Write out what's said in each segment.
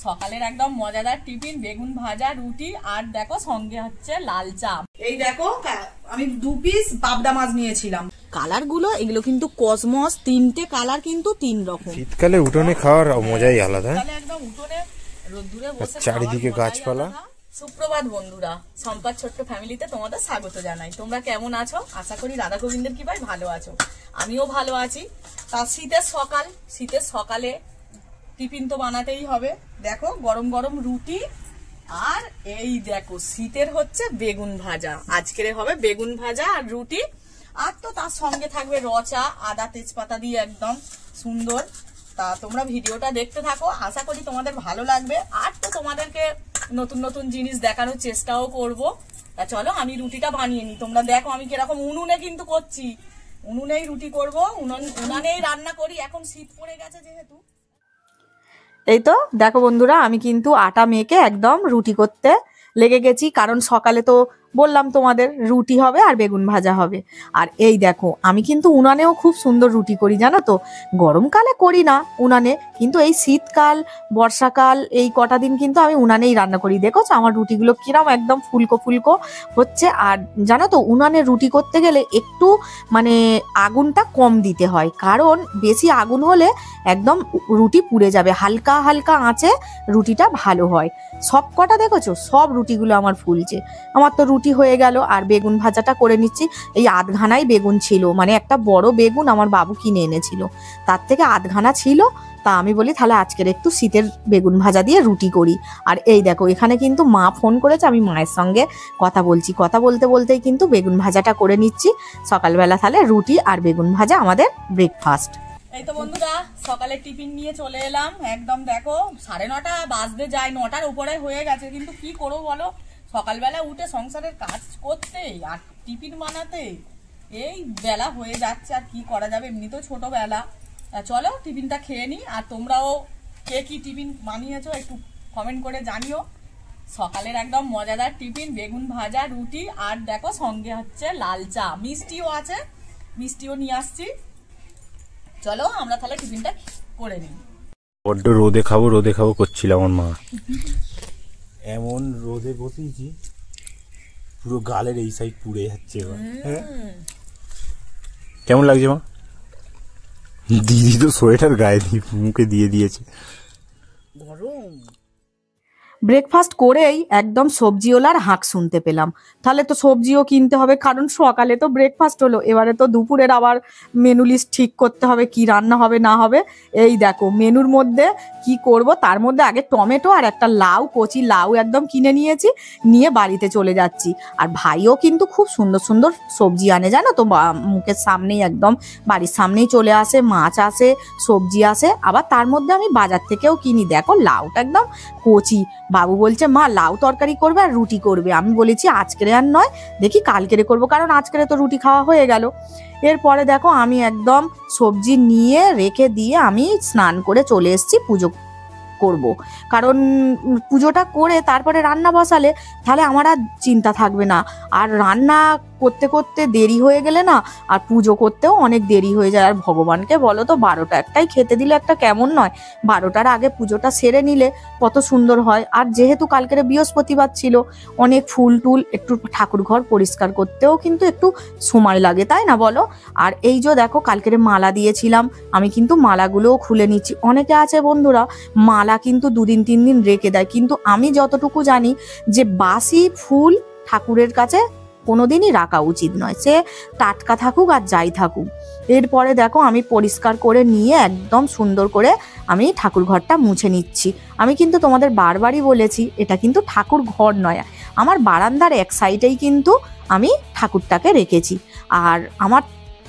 সকালের একদম মজাদার টিফিন বেগুন ভাজা রুটি আর দেখো সঙ্গে হচ্ছে লাল চা। এই দেখো আমি 2 পিস পাবদা মাছ নিয়েছিলাম। কালার গুলো এগুলো কিন্তু কসমস, 3টে কালার কিন্তু 3 রকম। শীতকালে উঠোনে খাওয়ার মজাই আলাদা। একদম উঠোনে রোদ্দুরে বসে চারিদিকে গাছপালা। সুপ্রভাত বন্ধুরা, সম্পাদ ছোট্ট ফ্যামিলিতে তোমাদের স্বাগত জানাই। তোমরা কেমন আছো? আশা করি রাধা গোবিন্দের কৃপায় ভালো আছো। আমিও ভালো আছি। তা শীতের সকালে টিফিন তো বানাতেই হবে। দেখো গরম গরম রুটি আর এই দেখো শীতের হচ্ছে বেগুন ভাজা। আজকের হবে বেগুন ভাজা আর রুটি, আর তো তার সঙ্গে থাকবে রচা, আদা তেজপাতা দিয়ে একদম সুন্দর। তা তোমরা ভিডিওটা দেখতে থাকো, আশা করি তোমাদের ভালো লাগবে। আর তো তোমাদেরকে নতুন নতুন জিনিস দেখানোর চেষ্টাও করব। তা চলো আমি রুটিটা বানিয়ে নিই। তোমরা দেখো আমি কিরকম উনুনে কিন্তু করছি, উনুনেই রুটি করব, উনানেই রান্না করি। এখন শীত পড়ে গেছে যেহেতু। এই তো দেখো বন্ধুরা, আমি কিন্তু আটা মেখে একদম রুটি করতে লেগে গেছি। কারণ সকালে তো বললাম তোমাদের রুটি হবে আর বেগুন ভাজা হবে। আর এই দেখো আমি কিন্তু উনানেও খুব সুন্দর রুটি করি, জানো তো। গরমকালে করি না উনানে, কিন্তু এই শীতকাল বর্ষাকাল এই কটা দিন কিন্তু আমি উনানেই রান্না করি। দেখোছো আমার রুটিগুলো কিরম একদম ফুলকো ফুলকো হচ্ছে। আর জানো তো উনানে রুটি করতে গেলে একটু মানে আগুনটা কম দিতে হয়, কারণ বেশি আগুন হলে একদম রুটি পুড়ে যাবে। হালকা হালকা আঁচে রুটিটা ভালো হয়। সব কটা দেখেছো, সব রুটিগুলো আমার ফুলছে। আমার তো রুটি হয়ে গেল। আর বেগুন ভাজাটা করে নিচ্ছি। এই আধঘানাই বেগুন ছিল, মানে একটা বড় বেগুন আমার বাবু কিনে এনেছিল, তার থেকে আধঘানা ছিল। তা আমি বলি তাহলে আজকের একটু শীতের বেগুন ভাজা দিয়ে রুটি করি। আর এই দেখো এখানে কিন্তু মা ফোন করেছে, আমি মায়ের সঙ্গে কথা বলছি। কথা বলতে বলতেই কিন্তু বেগুন ভাজাটা করে নিচ্ছি। সকালবেলা তাহলে রুটি আর বেগুন ভাজা আমাদের ব্রেকফাস্ট। এই তো বন্ধুরা সকালে টিফিন নিয়ে চলে এলাম। একদম দেখো 9:30 বাজতে যায়, 9টার উপরে হয়ে গেছে। কিন্তু কি করবো বলো, সকালবেলা উঠে সংসারের কাজ করতে আর টিফিন বানাতে এই বেলা হয়ে যাচ্ছে। আর কি করা যাবে, এমনি তো ছোটবেলা। চলো টিফিনটা খেয়ে নিই। আর তোমরাও কে কি টিফিন বানিয়েছো একটু কমেন্ট করে জানিও। সকালের একদম মজাদার টিফিন বেগুন ভাজা রুটি আর দেখো সঙ্গে হচ্ছে লাল চা, মিষ্টিও আছে, মিষ্টিও নিয়ে আসছি। চলো আমরা তাহলে টিফিনটা করে নিই। বড্ড রোদে খাবো করছিল আমার মা। এমন রোদে বসেছি পুরো গালের এই সাইড পুড়ে যাচ্ছে। কেমন লাগছে মা? দিদি তো সোয়েটার গায়ে মুখে দিয়ে দিয়েছে। গরম। ব্রেকফাস্ট করেই একদম সবজিওয়ালার হাঁক শুনতে পেলাম। তাহলে তো সবজিও কিনতে হবে, কারণ সকালে তো ব্রেকফাস্ট হলো, এবারে তো দুপুরের আবার মেনু লিস্ট ঠিক করতে হবে কি রান্না হবে না হবে। এই দেখো মেনুর মধ্যে কি করব, তার মধ্যে আগে টমেটো আর একটা লাউ, কচি লাউ একদম কিনে নিয়েছি, নিয়ে বাড়িতে চলে যাচ্ছি। আর ভাইও কিন্তু খুব সুন্দর সুন্দর সবজি আনে, জানো তো, মুখের সামনেই একদম বাড়ির সামনেই চলে আসে, মাছ আসে, সবজি আসে। আবার তার মধ্যে আমি বাজার থেকেও কিনি। দেখো লাউটা একদম কচি। বাবু বলছে মা লাউ তরকারি করবে আর রুটি করবে। আমি বলেছি আজকের আর নয়, দেখি কালকেরে করবো, কারণ আজকের তো রুটি খাওয়া হয়ে গেল। এরপরে দেখো আমি একদম সবজি নিয়ে রেখে দিয়ে আমি স্নান করে চলে এসেছি পুজো করব। কারণ পুজোটা করে তারপরে রান্না বসালে তাহলে আমার আর চিন্তা থাকবে না। আর রান্না করতে করতে দেরি হয়ে গেলে না, আর পুজো করতেও অনেক দেরি হয়ে যায়। আর ভগবানকে বলো তো 12টা 1টাই খেতে দিলে একটা কেমন নয়? 12টার আগে পুজোটা সেরে নিলে কত সুন্দর হয়। আর যেহেতু কালকের বৃহস্পতিবার ছিল, অনেক ফুল টুল একটু ঠাকুর ঘর পরিষ্কার করতেও কিন্তু একটু সময় লাগে, তাই না বলো? আর এই যে দেখো কালকের মালা দিয়েছিলাম, আমি কিন্তু মালাগুলোও খুলে নিচ্ছি। অনেকে আছে বন্ধুরা মালা কিন্তু 2 দিন 3 দিন রেখে দেয়, কিন্তু আমি যতটুকু জানি যে বাসি ফুল ঠাকুরের কাছে কোনোদিনই রাখা উচিত নয়, সে টাটকা থাকুক আর যাই থাকুক। এরপরে দেখো আমি পরিষ্কার করে নিয়ে একদম সুন্দর করে আমি ঠাকুর ঘরটা মুছে নিচ্ছি। আমি কিন্তু তোমাদের বারবারই বলেছি এটা কিন্তু ঠাকুর ঘর নয়, আমার বারান্দার এক সাইডেই কিন্তু আমি ঠাকুরটাকে রেখেছি। আর আমার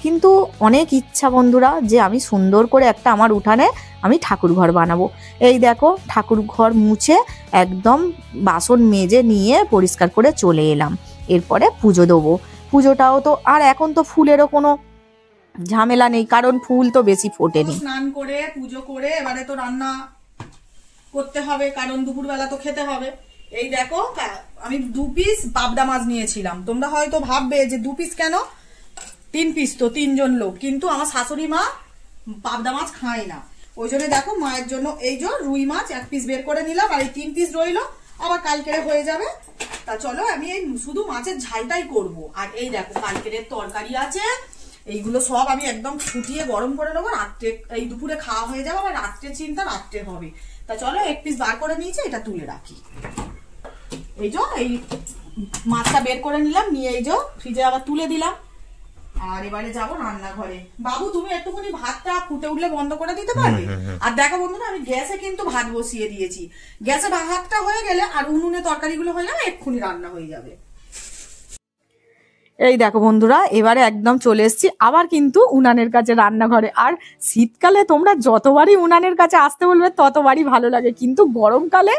কিন্তু অনেক ইচ্ছা বন্ধুরা যে আমি সুন্দর করে একটা আমার উঠানে আমি ঠাকুর ঘর বানাবো। এই দেখো ঠাকুর ঘর মুছে একদম বাসন মেজে নিয়ে পরিষ্কার করে চলে এলাম। এরপরে পুজো দেবো। পুজোটাও তো আর এখন তো ফুলেরও কোনো ঝামেলা নেই, কারণ ফুল তো বেশি ফোটেনি। স্নান করে পুজো করে এবারে তো রান্না করতে হবে, কারণ দুপুরবেলা তো খেতে হবে। এই দেখো আমি 2 পিস পাবদা মাছ নিয়েছিলাম। তোমরা হয়তো ভাববে যে 2 পিস কেন, 3 পিস তো 3 জন লোক, কিন্তু আমার শাশুড়ি মা পাবদা মাছ খায় না। ওই জন্য দেখো মায়ের জন্য এই যে রুই মাছ 1 পিস বের করে নিলাম, আর এই 3 পিস রইলো, আবার কালকেরে হয়ে যাবে। তা চলো আমি এই শুধু মাছের ঝালটাই করব। আর এই দেখো কালকের তরকারি আছে, এইগুলো সব আমি একদম ফুটিয়ে গরম করে নেবো, রাত্রে এই দুপুরে খাওয়া হয়ে যাবে, আবার রাত্রে চিন্তা রাত্রে হবে। তা চলো 1 পিস বার করে নিয়েছি, এটা তুলে রাখি। এই যে এই মাছটা বের করে নিলাম, নিয়ে এই যে ফ্রিজে আবার তুলে দিলাম। আর এবারে যাবো রান্নাঘরে। বাবু তুমি একটুখানি ভাতটা ফুটে উঠলে বন্ধ করে দিতে পারবে? আর দেখো বন্ধুরা আমি গ্যাসে কিন্তু ভাত বসিয়ে দিয়েছি, গ্যাসে ভাতটা হয়ে গেলে আর উনুনে তরকারিগুলো হয়ে যাবে, এক্ষুনি রান্না হয়ে যাবে। এই দেখো বন্ধুরা এবারে একদম চলে এসেছি আবার কিন্তু উনানের কাছে রান্নাঘরে। আর শীতকালে তোমরা যতবারই উনানের কাছে আসতে বলবে ততবারই ভালো লাগে, কিন্তু গরমকালে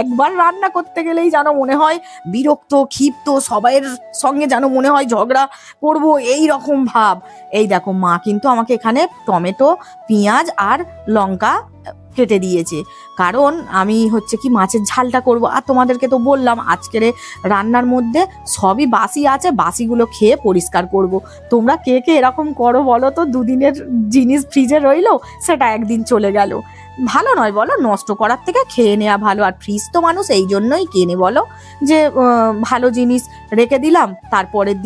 একবার রান্না করতে গেলেই যেন মনে হয় বিরক্ত, ক্ষিপ্ত, সবাইয়ের সঙ্গে যেন মনে হয় ঝগড়া করবো, এই রকম ভাব। এই দেখো মা কিন্তু আমাকে এখানে টমেটো, পেঁয়াজ আর লঙ্কা কেটে দিয়েছে, কারণ আমি হচ্ছে কি মাছের ঝালটা করব। আর তোমাদেরকে তো বললাম আজকের রান্নার মধ্যে সবই বাসি আছে, বাসিগুলো খেয়ে পরিষ্কার করব। তোমরা কে কে এরকম করো বলো তো? দুদিনের জিনিস ফ্রিজে রইলো, সেটা একদিন চলে গেল, ভালো নয় বলো? নষ্ট করার থেকে খেয়ে নেওয়া ভালো। আর ফ্রিজ তো মানুষ এই জন্যই কেনে বলো, যে ভালো জিনিস রেখে দিলাম, তারপরের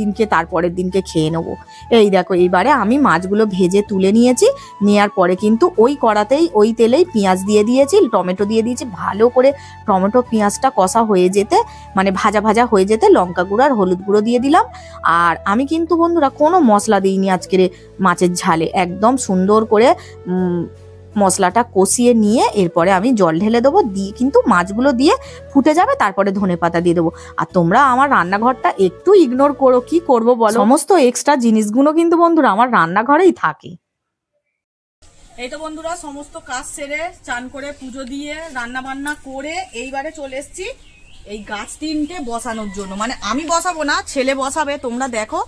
দিনকে খেয়ে নেবো। এই দেখো এইবারে আমি মাছগুলো ভেজে তুলে নিয়েছি, নেওয়ার পরে কিন্তু ওই কড়াতেই ওই তেলেই পেঁয়াজ দিয়ে দিয়েছি, টমেটো দিয়ে দিয়েছি। ভালো করে টমেটো পেঁয়াজটা কষা হয়ে যেতে, মানে ভাজা ভাজা হয়ে যেতে লঙ্কা গুঁড়ো আর হলুদ গুঁড়ো দিয়ে দিলাম। আর আমি কিন্তু বন্ধুরা কোনো মশলা দিইনি আজকের মাছের ঝালে, একদম সুন্দর করে মশলাটা কষিয়ে নিয়ে এরপরে আমি জল ঢেলে দেবো, দিয়ে কিন্তু মাছগুলো দিয়ে ফুটে যাবে, তারপরে ধনেপাতা দিয়ে দেবো। আর তোমরা আমার রান্নাঘরটা একটু ইগনোর করো, কি করবো বলো? সমস্ত এক্সট্রা জিনিসগুলো কিন্তু বন্ধুরা আমার রান্নাঘরেই থাকে। এই তো বন্ধুরা সমস্ত কাজ সেরে চান করে পুজো দিয়ে রান্না বান্না করে এইবারে চলে এসেছি এই গাছ 3টে বসানোর জন্য। মানে আমি বসাবো না, ছেলে বসাবে। তোমরা দেখো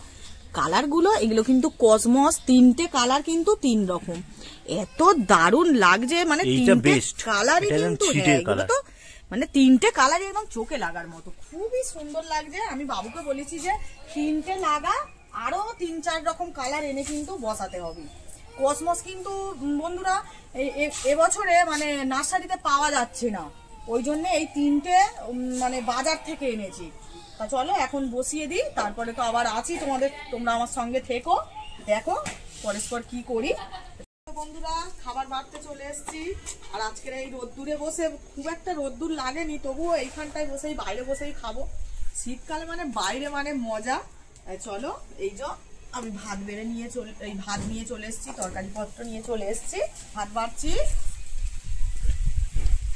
কালার গুলো, এগুলো কিন্তু কসমস, 3টে কালার কিন্তু 3 রকম, এত দারুণ লাগছে। মানে 3টে কালারই কিন্তু, এগুলো তো মানে 3টে কালারই একদম চোখে লাগার মতো, খুবই সুন্দর লাগছে। আমি বাবুকে বলেছি যে 3টে লাগা, আরো 3-4 রকম কালার এনে কিন্তু বসাতে হবে। কসমস কিন্তু বন্ধুরা এবছরে মানে নার্সারিতে পাওয়া যাচ্ছে না, ওই জন্য এই 3টে মানে বাজার থেকে এনেছি। তা চলো এখন বসিয়ে দিই, তারপরে তো আবার আছি তোমরা আমার সঙ্গে থেকো, দেখো পরস্পর কি করি। বন্ধুরা খাবার বাড়তে চলে এসেছি, আর আজকের এই রোদ্দুরে বসে খুব একটা রোদ্দুর লাগেনি, তবুও এইখানটায় বসেই বাইরে বসেই খাবো। শীতকালে মানে বাইরে মানে মজা। চলো এই যে আমি ভাত নিয়ে চলে এসেছি, তরকারি পত্র নিয়ে চলে এসেছি, ভাত বাড়ছি।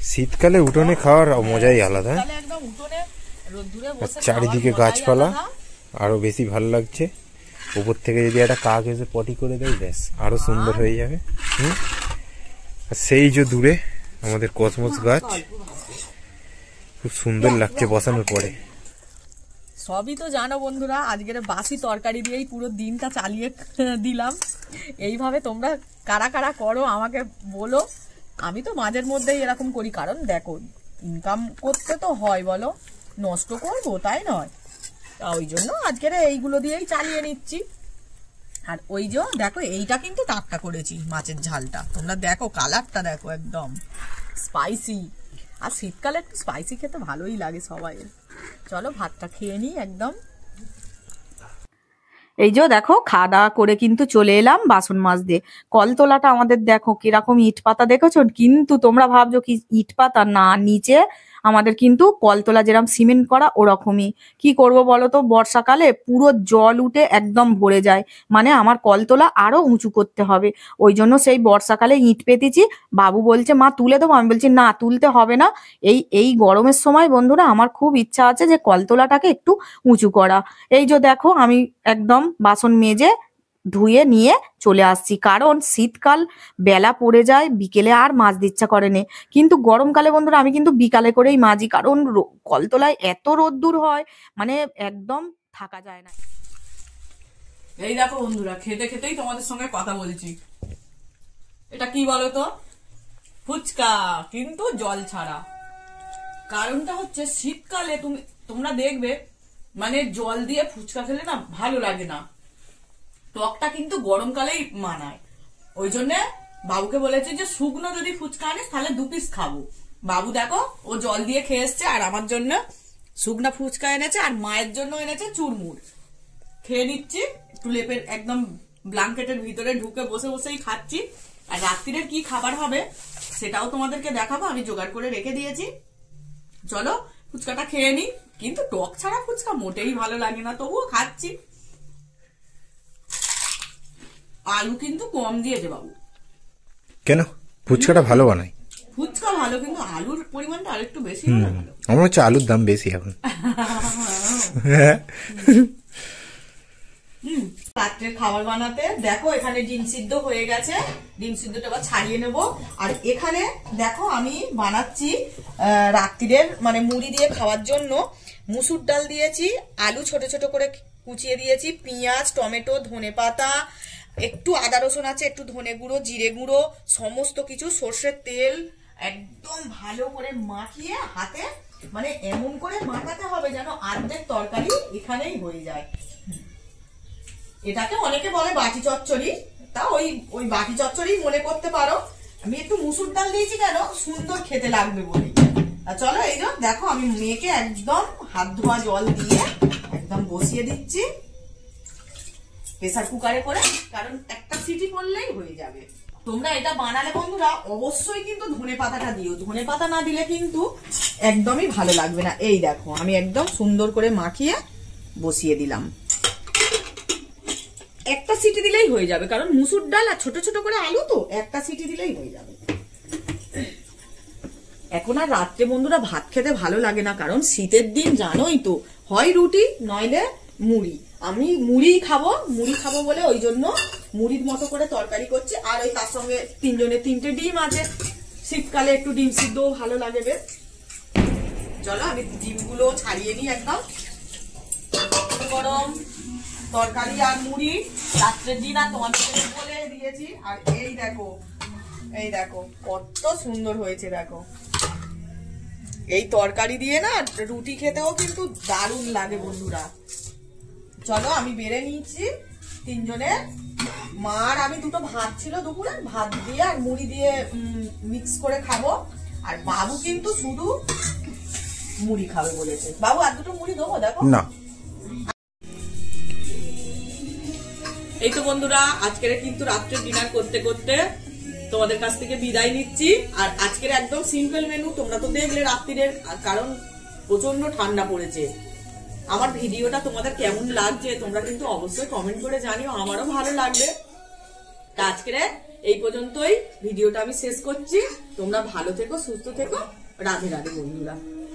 শীতকালে উঠোনে খাওয়ার মজাই আলাদা, একদম উঠোনে রোদ্দুরে বসে, চারিদিকে গাছপালা, আরো বেশি ভালো লাগছে। উপর থেকে যদি একটা কাক এসে পটি করে দেয় ব্যাস আরো সুন্দর হয়ে যাবে। সেই যে দূরে আমাদের কসমস গাছ, খুব সুন্দর লাগছে বসানোর পরে। সবই তো জানো বন্ধুরা, আজকের বাসি তরকারি দিয়েই পুরো দিনটা চালিয়ে দিলাম। এইভাবে তোমরা কারা কারা করো আমাকে বলো। আমি তো মাঝের মধ্যেই এরকম করি, কারণ দেখো ইনকাম করতে তো হয় বলো, নষ্ট করবো তাই নয়। ওই জন্য আজকের এইগুলো দিয়েই চালিয়ে নিচ্ছি। আর ওই যে দেখো এইটা কিন্তু টাটকা করেছি মাছের ঝালটা, তোমরা দেখো কালারটা দেখো একদম স্পাইসি। আর শীতকালে একটু স্পাইসি খেতে ভালোই লাগে সবাই। চলো ভাতটা খেয়ে নিই একদম। এই যে দেখো খাওয়া দাওয়া করে কিন্তু চলে এলাম বাসন মাজতে। কলতলাটা আমাদের দেখো কিরকম ইট পাতা দেখেছো, কিন্তু তোমরা ভাবছো কি ইট পাতা না, নিচে আমাদের কিন্তু কলতলা যেরকম সিমেন্ট করা ওরকমই। কি করব বলো তো, বর্ষাকালে পুরো জল উঠে একদম ভরে যায়, মানে আমার কলতলা আরো উঁচু করতে হবে। ওই জন্য সেই বর্ষাকালে ইট পেতেছি। বাবু বলছে মা তুলে দেবো, আমি বলছি না তুলতে হবে না। এই গরমের সময় বন্ধুরা আমার খুব ইচ্ছা আছে যে কলতলাটাকে একটু উঁচু করা। এই যে দেখো আমি একদম বাসন মেজে ধুয়ে নিয়ে চলে আসছি, কারণ শীতকাল বেলা পড়ে যায়, বিকেলে আর মাজতে ইচ্ছা করে না। কিন্তু গরমকালে বন্ধুরা আমি কিন্তু বিকালে করেই মাজি, কারণ কলতলায় এত রোদ্দুর হয় মানে একদম থাকা যায় না। এই দেখো বন্ধুরা খেতে খেতেই তোমাদের সঙ্গে কথা বলছি। এটা কি বলো তো? ফুচকা, কিন্তু জল ছাড়া। কারণটা হচ্ছে শীতকালে তোমরা দেখবে মানে জল দিয়ে ফুচকা খেলে না ভালো লাগে না, টকটা কিন্তু গরমকালেই মানায়। ওই জন্য বাবুকে বলেছি যে শুকনো যদি ফুচকা আনিস তাহলে 2 পিস খাবো। বাবু দেখো ও জল দিয়ে খেয়ে এসছে, আর আমার জন্য শুকনা ফুচকা এনেছে, আর মায়ের জন্য এনেছে চুরমুর। খেয়ে নিচ্ছি একটু লেপের একদম ব্ল্যাঙ্কেটের ভিতরে ঢুকে বসে বসেই খাচ্ছি। আর রাত্রিরের কি খাবার হবে সেটাও তোমাদেরকে দেখাবো, আমি জোগাড় করে রেখে দিয়েছি। চলো ফুচকাটা খেয়ে নি, কিন্তু টক ছাড়া ফুচকা মোটেই ভালো লাগে না, তবুও খাচ্ছি। আলু কিন্তু কম দিয়েছে বাবু। কেন? ফুচকাটা ভালো বানাই। ফুচকা ভালো, কিন্তু আলুর পরিমাণটা আরেকটু বেশি হলে ভালো। আমার হচ্ছে আলুর দাম বেশি এখন। রাত্রের খাবার বানাতে দেখো এখানে ডিম সিদ্ধ হয়ে গেছে, ডিম সিদ্ধটা আবার ছাড়িয়ে নেব। আর এখানে দেখো আমি বানাচ্ছি রাত্রিরের মানে মুড়ি দিয়ে খাওয়ার জন্য মুসুর ডাল দিয়েছি, আলু ছোট ছোট করে কুচিয়ে দিয়েছি, পেঁয়াজ, টমেটো, ধনেপাতা, একটু আদা রসুন আছে, একটু ধনে গুঁড়ো, জিরে গুঁড়ো, সমস্ত কিছু, সর্ষের তেল একদম ভালো করে মাখিয়ে হাতে মানে এমন করে মাখাতে হবে যেন অর্ধেক তরকারি এখানেই হয়ে যায়। এটাকে অনেকে বলে বাটি চচ্চড়ি, তা ওই বাটি চচ্চড়ি মনে করতে পারো। আমি একটু মুসুর ডাল দিয়েছি কেন, সুন্দর খেতে লাগবে বলে। চলো এই যে দেখো আমি মেয়েকে একদম হাত ধোয়া জল দিয়ে একদম বসিয়ে দিচ্ছি প্রেসার কুকারে করে, কারণ একটা সিটি পড়লেই হয়ে যাবে। তোমরা এটা বানালে বন্ধুরা অবশ্যই কিন্তু ধনে পাতাটা দিও, ধনে পাতা না দিলে কিন্তু একদমই ভালো লাগবে না। এই দেখো আমি একদম সুন্দর করে মাখিয়ে বসিয়ে দিলাম, একটা সিটি দিলেই হয়ে যাবে, কারণ মুসুর ডাল আর ছোট ছোট করে আলু তো, একটা সিটি দিলেই হয়ে যাবে। এখন আর রাত্রে বন্ধুরা ভাত খেতে ভালো লাগে না, কারণ শীতের দিন জানোই তো, হয় রুটি নইলে মুড়ি। আমি মুড়ি খাবো বলে ওই জন্য মুড়ির মতো করে তরকারি করছি। আর ওই তার সঙ্গে 3 জনের 3টে ডিম আছে, শীতকালে একটু ডিম সিদ্ধও ভালো লাগে বেশ। চলো আমি ডিমগুলো ছাড়িয়ে নিই একদম। গরম তরকারি আর মুড়ি রাত্রের দিন আর তোমাদের বলে দিয়েছি। আর এই দেখো কত সুন্দর হয়েছে দেখো। এই তরকারি দিয়ে না রুটি খেতেও কিন্তু দারুণ লাগে বন্ধুরা। চলো আমি বেড়ে নিয়েছি 3 জনের। মার আমি 2টো ভাত ছিল দুপুরে, ভাত দিয়ে আর মুড়ি দিয়ে মিক্স করে খাবো। আর বাবু কিন্তু শুধু মুড়ি খাবে বলেছে। বাবু আর 2টো মুড়ি দেবো দেখো না। এই তো বন্ধুরা আজকের কিন্তু রাত্রে ডিনার করতে করতে তোমাদের কাছ থেকে বিদায় নিচ্ছি। আর আজকের একদম সিম্পল মেনু, তোমরা তো দেখলে রাত্রিরের, কারণ প্রচন্ড ঠান্ডা পড়েছে। আমার ভিডিওটা তোমাদের কেমন লাগছে তোমরা কিন্তু অবশ্যই কমেন্ট করে জানিও, আমারও ভালো লাগবে। আজকের এই পর্যন্তই ভিডিওটা আমি শেষ করছি। তোমরা ভালো থেকো, সুস্থ থেকো, রাধে রাধে বন্ধুরা।